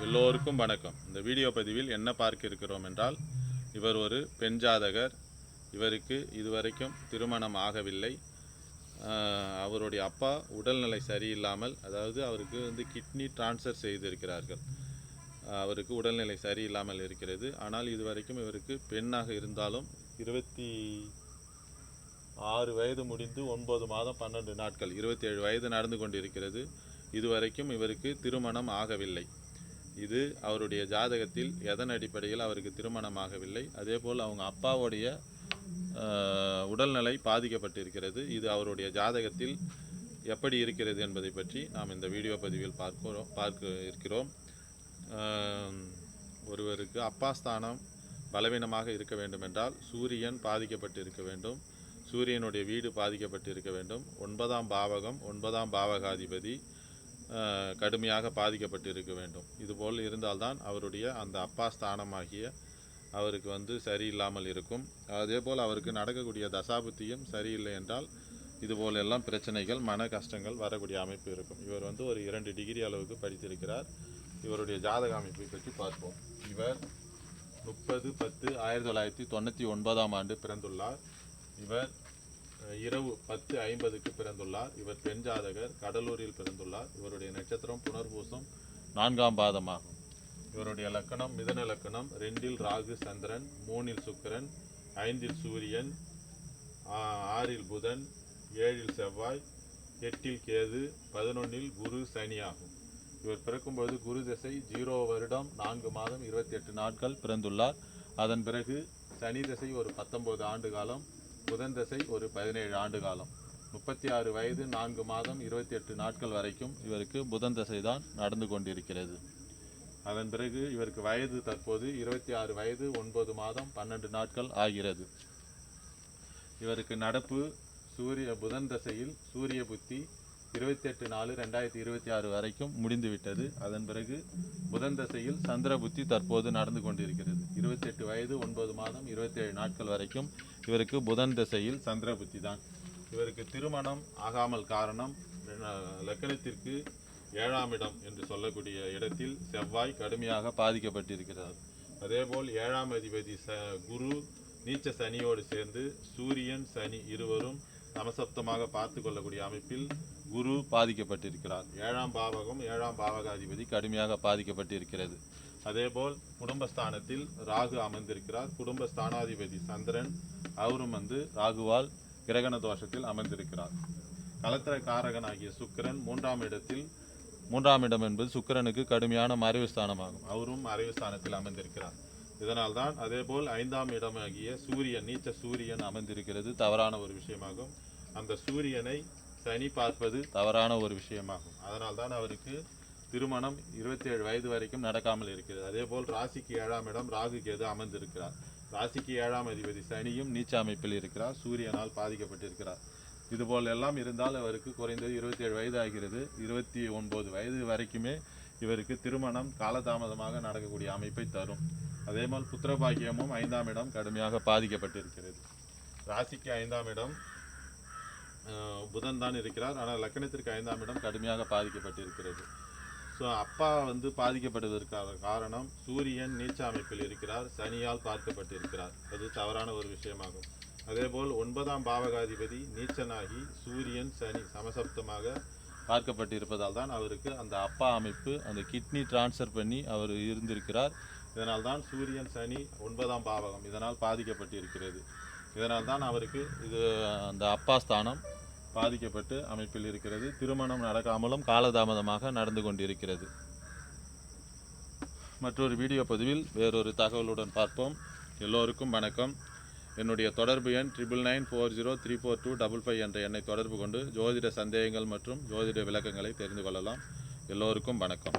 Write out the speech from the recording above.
எல்லோருக்கும் வணக்கம். இந்த வீடியோ பதிவில் என்ன பார்க்க இருக்கிறோம் என்றால், இவர் ஒரு பெண் ஜாதகர். இவருக்கு இதுவரைக்கும் திருமணம் ஆகவில்லை. அவருடைய அப்பா உடல்நிலை சரியில்லாமல், அதாவது அவருக்கு கிட்னி டிரான்ஸ்ஃபர் செய்திருக்கிறார்கள். அவருக்கு உடல்நிலை சரியில்லாமல் இருக்கிறது. ஆனால் இதுவரைக்கும் இவருக்கு பெண்ணாக இருந்தாலும் 26 வயது முடிந்து 9 மாதம் 12 நாட்கள் 27 வயது நடந்து கொண்டிருக்கிறது. இதுவரைக்கும் இவருக்கு திருமணம் ஆகவில்லை. இது அவருடைய ஜாதகத்தில் எதன் அடிப்படையில் அவருக்கு திருமணம் ஆகவில்லை, அதேபோல் அவங்க அப்பாவுடைய உடல்நிலை பாதிக்கப்பட்டிருக்கிறது. இது அவருடைய ஜாதகத்தில் எப்படி இருக்கிறது என்பதை பற்றி நாம் இந்த வீடியோ பதிவில் பார்க்க இருக்கிறோம். ஒருவருக்கு அப்பாஸ்தானம் பலவீனமாக இருக்க வேண்டும் என்றால் சூரியன் பாதிக்கப்பட்டு இருக்க வேண்டும், சூரியனுடைய வீடு பாதிக்கப்பட்டு இருக்க வேண்டும், 9ஆம் பாவகம் 9ஆம் பாவகாதிபதி கடுமையாக பாதிக்கப்பட்டு இருக்க வேண்டும். இதுபோல் இருந்தால்தான் அவருடைய அந்த அப்பா ஸ்தானமாகிய அவருக்கு சரியில்லாமல் இருக்கும். அதேபோல் அவருக்கு நடக்கக்கூடிய தசாபுத்தியும் சரியில்லை என்றால் இதுபோல் எல்லாம் பிரச்சனைகள், மன கஷ்டங்கள் வரக்கூடிய அமைப்பு இருக்கும். இவர் ஒரு 2 டிகிரி அளவுக்கு படித்திருக்கிறார். இவருடைய ஜாதக அமைப்பை பற்றி பார்ப்போம். இவர் 30/10/1999 ஆண்டு பிறந்துள்ளார். இவர் இரவு 10:50க்கு பிறந்துள்ளார். இவர் பெண் ஜாதகர், கடலூரில் பிறந்துள்ளார். இவருடைய நட்சத்திரம் புனர்பூசம் 4ஆம் பாதமாகும். இவருடைய லக்கணம் மிதன லக்கணம். 2இல் ராகு சந்திரன், 3இல் சுக்கிரன், 5இல் சூரியன், 6இல் புதன், 7இல் செவ்வாய், 8இல் கேது, 11இல் குரு சனி ஆகும். இவர் பிறக்கும்போது குரு திசை 0 வருடம் 4 மாதம் 28 நாட்கள் பிறந்துள்ளார். அதன் பிறகு சனி திசை ஒரு 19 ஆண்டு காலம், புதன் தசை ஒரு 17 ஆண்டு காலம். 36 வயது 4 மாதம் 28 நாட்கள் வரைக்கும் இவருக்கு புதன் தசை தான் நடந்து கொண்டிருக்கிறது. அதன் பிறகு இவருக்கு வயது தற்போது 26 வயது 9 மாதம் 12 நாட்கள் ஆகிறது. இவருக்கு நடப்பு புதன் தசையில் சூரிய புத்தி 28/4/2026 வரைக்கும் முடிந்துவிட்டது. அதன் பிறகு புதன் தசையில் சந்திர புத்தி தற்போது நடந்து கொண்டிருக்கிறது. 28 வயது 9 மாதம் 27 நாட்கள் வரைக்கும் இவருக்கு புதன் தசையில் சந்திர புத்தி தான். இவருக்கு திருமணம் ஆகாமல் காரணம், லக்கணத்திற்கு 7ஆம் இடம் என்று சொல்லக்கூடிய இடத்தில் செவ்வாய் கடுமையாக பாதிக்கப்பட்டிருக்கிறார். அதேபோல் 7ஆம் அதிபதி குரு நீச்ச சனியோடு சேர்ந்து சூரியன் சனி இருவரும் சமசப்தமாக பார்த்து கொள்ளக்கூடிய அமைப்பில் குரு பாதிக்கப்பட்டிருக்கிறார். 7ஆம் பாவகம் 7ஆம் பாவகாதிபதி கடுமையாக பாதிக்கப்பட்டிருக்கிறது. அதேபோல் குடும்பஸ்தானத்தில் ராகு அமர்ந்திருக்கிறார். குடும்பஸ்தானாதிபதி சந்திரன் அவரும் ராகுவால் கிரகண தோஷத்தில் அமர்ந்திருக்கிறார். கலத்திர காரகன் ஆகிய சுக்கிரன் 3ஆம் இடத்தில், 3ஆம் இடம் என்பது சுக்கிரனுக்கு கடுமையான மறைவு ஸ்தானமாகும். அவரும் மறைவு ஸ்தானத்தில் அமர்ந்திருக்கிறார். இதனால் தான் அதேபோல் 5ஆம் இடம் ஆகிய சூரியன், நீச்ச சூரியன் அமர்ந்திருக்கிறது தவறான ஒரு விஷயமாகும். அந்த சூரியனை சனி பார்ப்பது தவறான ஒரு விஷயமாகும். அதனால் தான் அவருக்கு திருமணம் 27 வயது வரைக்கும் நடக்காமல் இருக்கிறது. அதேபோல் ராசிக்கு 7ஆம் இடம் ராகு கேது அமர்ந்திருக்கிறார். ராசிக்கு 7ஆம் அதிபதி சனியும் நீச்ச அமைப்பில் இருக்கிறார், சூரியனால் பாதிக்கப்பட்டிருக்கிறார். இதுபோல் எல்லாம் இருந்தால் அவருக்கு குறைந்தது 27 வயது ஆகிறது. 29 வயது வரைக்குமே இவருக்கு திருமணம் காலதாமதமாக நடக்கக்கூடிய அமைப்பை தரும். அதேபோல் புத்திரபாகியமும் 5ஆம் இடம் கடுமையாக பாதிக்கப்பட்டிருக்கிறது. ராசிக்கு 5ஆம் இடம் புதன் தான் இருக்கிறார். ஆனால் லக்கணத்திற்கு 5ஆம் இடம் கடுமையாக பாதிக்கப்பட்டிருக்கிறது. ஸோ அப்பா பாதிக்கப்படுவதற்கான காரணம் சூரியன் நீச்ச அமைப்பில் இருக்கிறார், சனியால் பார்க்கப்பட்டிருக்கிறார். அது தவறான ஒரு விஷயமாகும். அதேபோல் 9ஆம் பாவகாதிபதி நீச்சனாகி சூரியன் சனி சமசப்தமாக பார்க்கப்பட்டிருப்பதால் தான் அவருக்கு அந்த அப்பா அமைப்பு, அந்த கிட்னி டிரான்ஸ்ஃபர் பண்ணி அவர் இருந்திருக்கிறார். இதனால் தான் சூரியன் சனி 9ஆம் பாவகம் இதனால் பாதிக்கப்பட்டிருக்கிறது. இதனால் தான் அவருக்கு அந்த அப்பா ஸ்தானம் பாதிக்கப்பட்டு அமைப்பில் இருக்கிறது. திருமணம் நடக்காமலும் காலதாமதமாக நடந்து கொண்டிருக்கிறது. மற்றொரு வீடியோ பதிவில் வேறொரு தகவலுடன் பார்ப்போம். எல்லோருக்கும் வணக்கம். என்னுடைய தொடர்பு எண் 9994034255 என்ற எண்ணை தொடர்பு கொண்டு ஜோதிட சந்தேகங்கள் மற்றும் ஜோதிட விளக்கங்களை தெரிந்து கொள்ளலாம். எல்லோருக்கும் வணக்கம்.